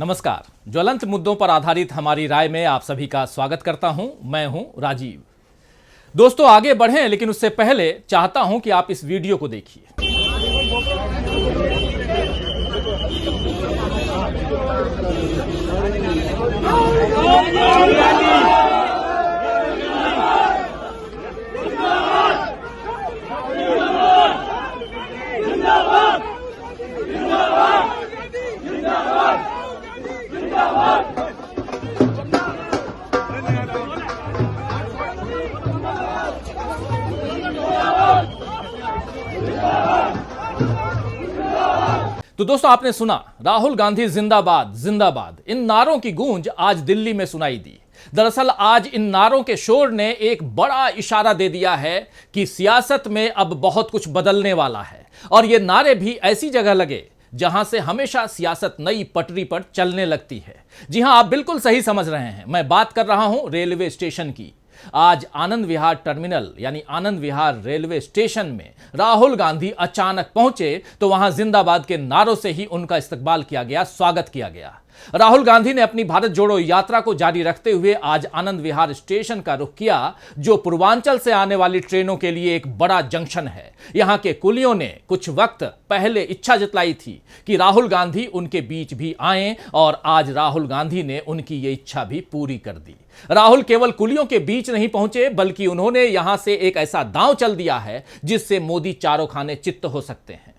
नमस्कार। ज्वलंत मुद्दों पर आधारित हमारी राय में आप सभी का स्वागत करता हूं। मैं हूं राजीव। दोस्तों, आगे बढ़ें, लेकिन उससे पहले चाहता हूं कि आप इस वीडियो को देखिए। तो दोस्तों, आपने सुना राहुल गांधी जिंदाबाद जिंदाबाद, इन नारों की गूंज आज दिल्ली में सुनाई दी। दरअसल आज इन नारों के शोर ने एक बड़ा इशारा दे दिया है कि सियासत में अब बहुत कुछ बदलने वाला है, और ये नारे भी ऐसी जगह लगे जहां से हमेशा सियासत नई पटरी पर चलने लगती है। जी हां, आप बिल्कुल सही समझ रहे हैं, मैं बात कर रहा हूं रेलवे स्टेशन की। आज आनंद विहार टर्मिनल यानी आनंद विहार रेलवे स्टेशन में राहुल गांधी अचानक पहुंचे तो वहां जिंदाबाद के नारों से ही उनका इस्तकबाल किया गया, स्वागत किया गया। राहुल गांधी ने अपनी भारत जोड़ो यात्रा को जारी रखते हुए आज आनंद विहार स्टेशन का रुख किया, जो पूर्वांचल से आने वाली ट्रेनों के लिए एक बड़ा जंक्शन है। यहां के कुलियों ने कुछ वक्त पहले इच्छा जताई थी कि राहुल गांधी उनके बीच भी आएं, और आज राहुल गांधी ने उनकी ये इच्छा भी पूरी कर दी। राहुल केवल कुलियों के बीच नहीं पहुंचे, बल्कि उन्होंने यहां से एक ऐसा दांव चल दिया है जिससे मोदी चारों खाने चित्त हो सकते हैं।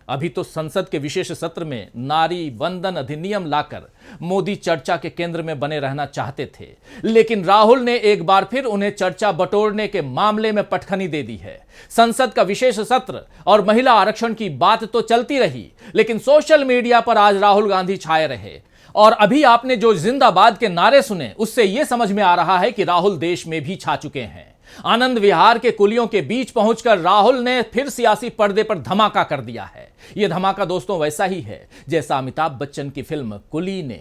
अभी तो संसद के विशेष सत्र में नारी वंदन अधिनियम लाकर मोदी चर्चा के केंद्र में बने रहना चाहते थे, लेकिन राहुल ने एक बार फिर उन्हें चर्चा बटोरने के मामले में पटखनी दे दी है। संसद का विशेष सत्र और महिला आरक्षण की बात तो चलती रही, लेकिन सोशल मीडिया पर आज राहुल गांधी छाए रहे। और अभी आपने जो जिंदाबाद के नारे सुने, उससे यह समझ में आ रहा है कि राहुल देश में भी छा चुके हैं। आनंद विहार के कुलियों के बीच पहुंचकर राहुल ने फिर सियासी पर्दे पर धमाका कर दिया है। यह धमाका दोस्तों वैसा ही है जैसा अमिताभ बच्चन की फिल्म कुली ने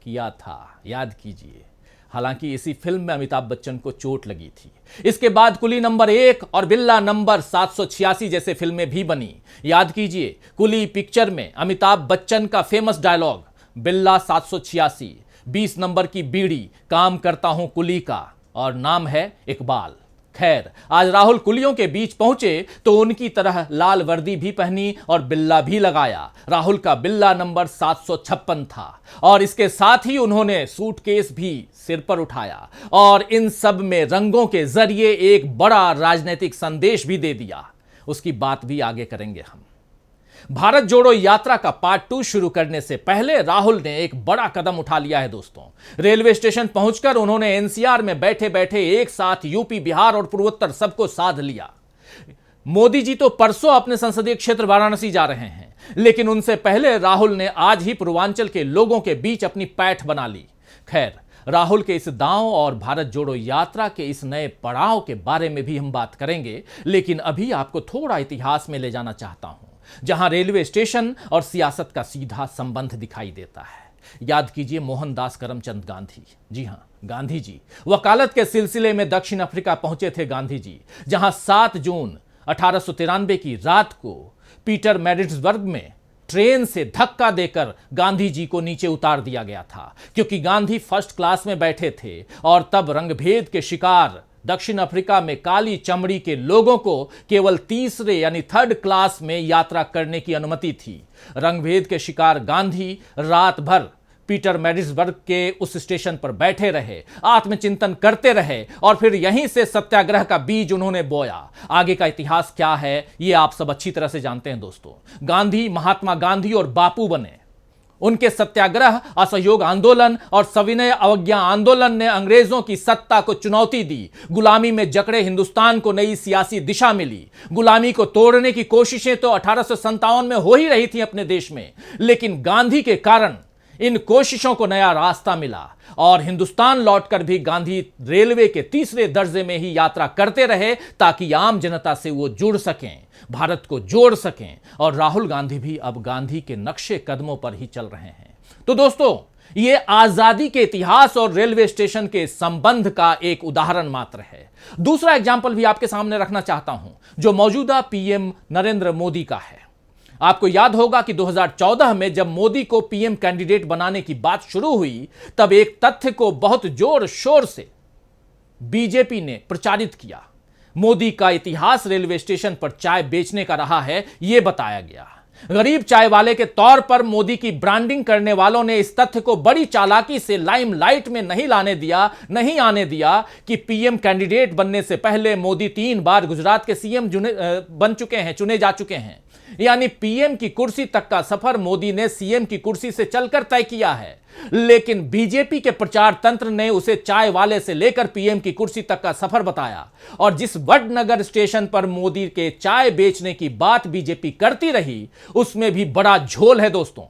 किया था, याद कीजिए। हालांकि इसी फिल्म में अमिताभ बच्चन को चोट लगी थी। इसके बाद कुली नंबर 1 और बिल्ला नंबर 786 जैसे फिल्में भी बनी। याद कीजिए, कुली पिक्चर में अमिताभ बच्चन का फेमस डायलॉग बिल्ला 786, 20 नंबर की बीड़ी, काम करता हूं कुली का, और नाम है इकबाल। खैर, आज राहुल कुलियों के बीच पहुंचे तो उनकी तरह लाल वर्दी भी पहनी और बिल्ला भी लगाया। राहुल का बिल्ला नंबर 756 था, और इसके साथ ही उन्होंने सूटकेस भी सिर पर उठाया, और इन सब में रंगों के जरिए एक बड़ा राजनीतिक संदेश भी दे दिया। उसकी बात भी आगे करेंगे हम। भारत जोड़ो यात्रा का पार्ट 2 शुरू करने से पहले राहुल ने एक बड़ा कदम उठा लिया है दोस्तों। रेलवे स्टेशन पहुंचकर उन्होंने एनसीआर में बैठे बैठे एक साथ यूपी, बिहार और पूर्वोत्तर सबको साध लिया। मोदी जी तो परसों अपने संसदीय क्षेत्र वाराणसी जा रहे हैं, लेकिन उनसे पहले राहुल ने आज ही पूर्वांचल के लोगों के बीच अपनी पैठ बना ली। खैर, राहुल के इस दांव और भारत जोड़ो यात्रा के इस नए पड़ाव के बारे में भी हम बात करेंगे, लेकिन अभी आपको थोड़ा इतिहास में ले जाना चाहता हूं, जहां रेलवे स्टेशन और सियासत का सीधा संबंध दिखाई देता है। याद कीजिए मोहनदास करमचंद गांधी। जी हां, गांधी जी वकालत के सिलसिले में दक्षिण अफ्रीका पहुंचे थे गांधी जी, जहां 7 जून 1893 की रात को पीटर मैरिट्सबर्ग में ट्रेन से धक्का देकर गांधी जी को नीचे उतार दिया गया था, क्योंकि गांधी फर्स्ट क्लास में बैठे थे, और तब रंगभेद के शिकार दक्षिण अफ्रीका में काली चमड़ी के लोगों को केवल तीसरे यानी थर्ड क्लास में यात्रा करने की अनुमति थी। रंगभेद के शिकार गांधी रात भर पीटर मैरिट्सबर्ग के उस स्टेशन पर बैठे रहे, आत्मचिंतन करते रहे, और फिर यहीं से सत्याग्रह का बीज उन्होंने बोया। आगे का इतिहास क्या है ये आप सब अच्छी तरह से जानते हैं दोस्तों। गांधी महात्मा गांधी और बापू बने। उनके सत्याग्रह, असहयोग आंदोलन और सविनय अवज्ञा आंदोलन ने अंग्रेजों की सत्ता को चुनौती दी। गुलामी में जकड़े हिंदुस्तान को नई सियासी दिशा मिली। गुलामी को तोड़ने की कोशिशें तो 1857 में हो ही रही थी अपने देश में, लेकिन गांधी के कारण इन कोशिशों को नया रास्ता मिला, और हिंदुस्तान लौटकर भी गांधी रेलवे के तीसरे दर्जे में ही यात्रा करते रहे, ताकि आम जनता से वो जुड़ सकें, भारत को जोड़ सकें। और राहुल गांधी भी अब गांधी के नक्शे कदमों पर ही चल रहे हैं। तो दोस्तों, ये आजादी के इतिहास और रेलवे स्टेशन के संबंध का एक उदाहरण मात्र है। दूसरा एग्जाम्पल भी आपके सामने रखना चाहता हूं, जो मौजूदा पीएम नरेंद्र मोदी का है। आपको याद होगा कि 2014 में जब मोदी को पीएम कैंडिडेट बनाने की बात शुरू हुई, तब एक तथ्य को बहुत जोर शोर से बीजेपी ने प्रचारित किया। मोदी का इतिहास रेलवे स्टेशन पर चाय बेचने का रहा है, यह बताया गया। गरीब चाय वाले के तौर पर मोदी की ब्रांडिंग करने वालों ने इस तथ्य को बड़ी चालाकी से लाइमलाइट में नहीं आने दिया कि पीएम कैंडिडेट बनने से पहले मोदी 3 बार गुजरात के सीएम चुने जा चुके हैं। यानी पीएम की कुर्सी तक का सफर मोदी ने सीएम की कुर्सी से चलकर तय किया है। लेकिन बीजेपी के प्रचार तंत्र ने उसे चाय वाले से लेकर पीएम की कुर्सी तक का सफर बताया। और जिस वडनगर स्टेशन पर मोदी के चाय बेचने की बात बीजेपी करती रही, उसमें भी बड़ा झोल है दोस्तों।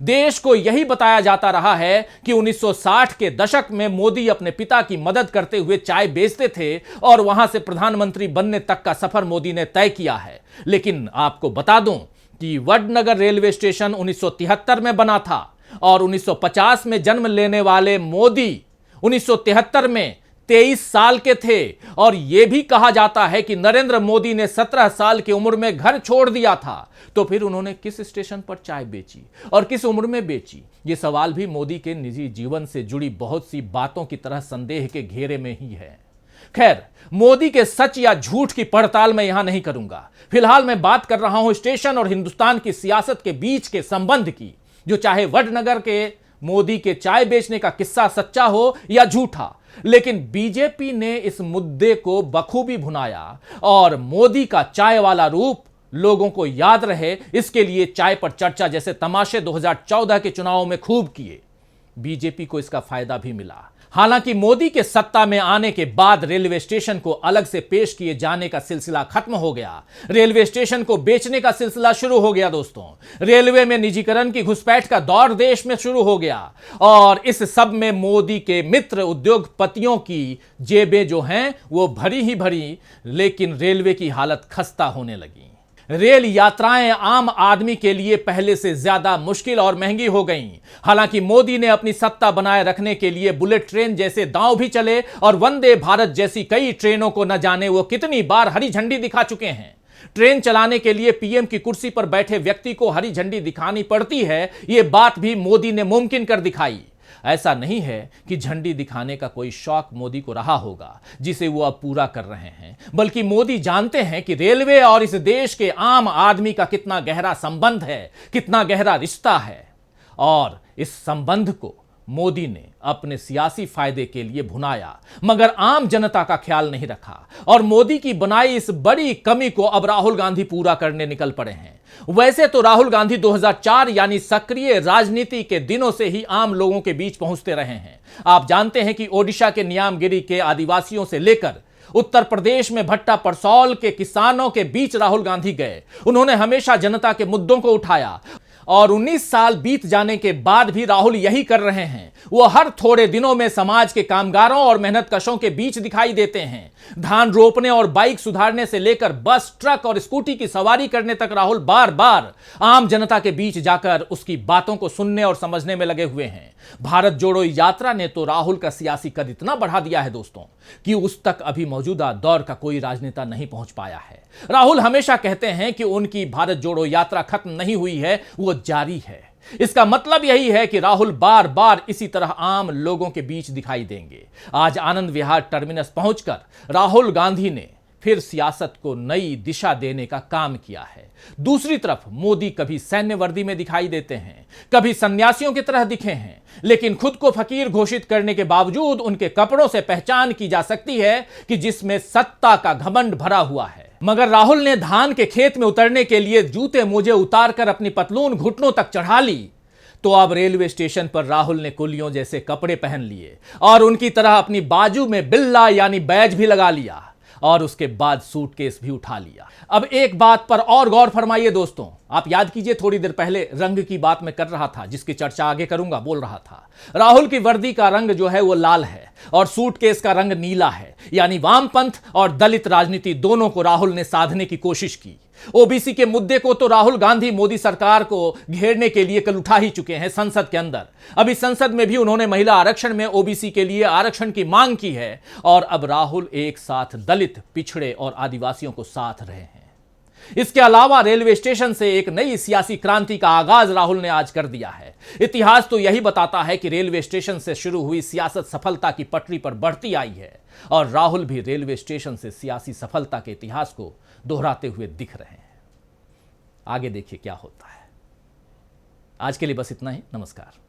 देश को यही बताया जाता रहा है कि 1960 के दशक में मोदी अपने पिता की मदद करते हुए चाय बेचते थे और वहां से प्रधानमंत्री बनने तक का सफर मोदी ने तय किया है। लेकिन आपको बता दूं कि वडनगर रेलवे स्टेशन 1973 में बना था और 1950 में जन्म लेने वाले मोदी 1973 में 23 साल के थे। और यह भी कहा जाता है कि नरेंद्र मोदी ने 17 साल की उम्र में घर छोड़ दिया था। तो फिर उन्होंने किस स्टेशन पर चाय बेची और किस उम्र में बेची? यह सवाल भी मोदी के निजी जीवन से जुड़ी बहुत सी बातों की तरह संदेह के घेरे में ही है। खैर, मोदी के सच या झूठ की पड़ताल मैं यहां नहीं करूंगा। फिलहाल मैं बात कर रहा हूं स्टेशन और हिंदुस्तान की सियासत के बीच के संबंध की, जो चाहे वडनगर के मोदी के चाय बेचने का किस्सा सच्चा हो या झूठा, लेकिन बीजेपी ने इस मुद्दे को बखूबी भुनाया और मोदी का चाय वाला रूप लोगों को याद रहे, इसके लिए चाय पर चर्चा जैसे तमाशे 2014 के चुनावों में खूब किए। बीजेपी को इसका फायदा भी मिला। हालांकि मोदी के सत्ता में आने के बाद रेलवे स्टेशन को अलग से पेश किए जाने का सिलसिला खत्म हो गया। रेलवे स्टेशन को बेचने का सिलसिला शुरू हो गया दोस्तों। रेलवे में निजीकरण की घुसपैठ का दौर देश में शुरू हो गया और इस सब में मोदी के मित्र उद्योगपतियों की जेबें जो हैं वो भरी ही भरी, लेकिन रेलवे की हालत खस्ता होने लगी। रेल यात्राएं आम आदमी के लिए पहले से ज्यादा मुश्किल और महंगी हो गईं। हालांकि मोदी ने अपनी सत्ता बनाए रखने के लिए बुलेट ट्रेन जैसे दांव भी चले और वंदे भारत जैसी कई ट्रेनों को न जाने वो कितनी बार हरी झंडी दिखा चुके हैं। ट्रेन चलाने के लिए पीएम की कुर्सी पर बैठे व्यक्ति को हरी झंडी दिखानी पड़ती है, ये बात भी मोदी ने मुमकिन कर दिखाई। ऐसा नहीं है कि झंडी दिखाने का कोई शौक मोदी को रहा होगा जिसे वो अब पूरा कर रहे हैं, बल्कि मोदी जानते हैं कि रेलवे और इस देश के आम आदमी का कितना गहरा संबंध है, कितना गहरा रिश्ता है। और इस संबंध को मोदी ने अपने सियासी फायदे के लिए भुनाया, मगर आम जनता का ख्याल नहीं रखा और मोदी की बनाई इस बड़ी कमी को अब राहुल गांधी पूरा करने निकल पड़े हैं। वैसे तो राहुल गांधी 2004 यानी सक्रिय राजनीति के दिनों से ही आम लोगों के बीच पहुंचते रहे हैं। आप जानते हैं कि ओडिशा के नियामगिरी के आदिवासियों से लेकर उत्तर प्रदेश में भट्टा परसौल के किसानों के बीच राहुल गांधी गए। उन्होंने हमेशा जनता के मुद्दों को उठाया और 19 साल बीत जाने के बाद भी राहुल यही कर रहे हैं। वो हर थोड़े दिनों में समाज के कामगारों और मेहनतकशों के बीच दिखाई देते हैं। धान रोपने और बाइक सुधारने से लेकर बस, ट्रक और स्कूटी की सवारी करने तक राहुल बार बार आम जनता के बीच जाकर उसकी बातों को सुनने और समझने में लगे हुए हैं। भारत जोड़ो यात्रा ने तो राहुल का सियासी कद इतना बढ़ा दिया है दोस्तों कि उस तक अभी मौजूदा दौर का कोई राजनेता नहीं पहुंच पाया है। राहुल हमेशा कहते हैं कि उनकी भारत जोड़ो यात्रा खत्म नहीं हुई है, वो जारी है। इसका मतलब यही है कि राहुल बार बार इसी तरह आम लोगों के बीच दिखाई देंगे। आज आनंद विहार टर्मिनस पहुंचकर राहुल गांधी ने फिर सियासत को नई दिशा देने का काम किया है। दूसरी तरफ मोदी कभी सैन्य वर्दी में दिखाई देते हैं, कभी सन्यासियों की तरह दिखे हैं, लेकिन खुद को फकीर घोषित करने के बावजूद उनके कपड़ों से पहचान की जा सकती है कि जिसमें सत्ता का घमंड भरा हुआ है। मगर राहुल ने धान के खेत में उतरने के लिए जूते मोजे उतारकर अपनी पतलून घुटनों तक चढ़ा ली, तो अब रेलवे स्टेशन पर राहुल ने कुलियों जैसे कपड़े पहन लिए और उनकी तरह अपनी बाजू में बिल्ला यानी बैज भी लगा लिया और उसके बाद सूटकेस भी उठा लिया। अब एक बात पर और गौर फरमाइए दोस्तों, आप याद कीजिए थोड़ी देर पहले रंग की बात मैं कर रहा था, जिसकी चर्चा आगे करूंगा, बोल रहा था राहुल की वर्दी का रंग जो है वो लाल है और सूटकेस का रंग नीला है। यानी वामपंथ और दलित राजनीति दोनों को राहुल ने साधने की कोशिश की। ओबीसी के मुद्दे को तो राहुल गांधी मोदी सरकार को घेरने के लिए कल उठा ही चुके हैं संसद के अंदर। अभी संसद में भी उन्होंने महिला आरक्षण में ओबीसी के लिए आरक्षण की मांग की है और अब राहुल एक साथ दलित, पिछड़े और आदिवासियों को साथ रहे हैं। इसके अलावा रेलवे स्टेशन से एक नई सियासी क्रांति का आगाज राहुल ने आज कर दिया है। इतिहास तो यही बताता है कि रेलवे स्टेशन से शुरू हुई सियासत सफलता की पटरी पर बढ़ती आई है और राहुल भी रेलवे स्टेशन से सियासी सफलता के इतिहास को दोहराते हुए दिख रहे हैं। आगे देखिए क्या होता है। आज के लिए बस इतना ही। नमस्कार।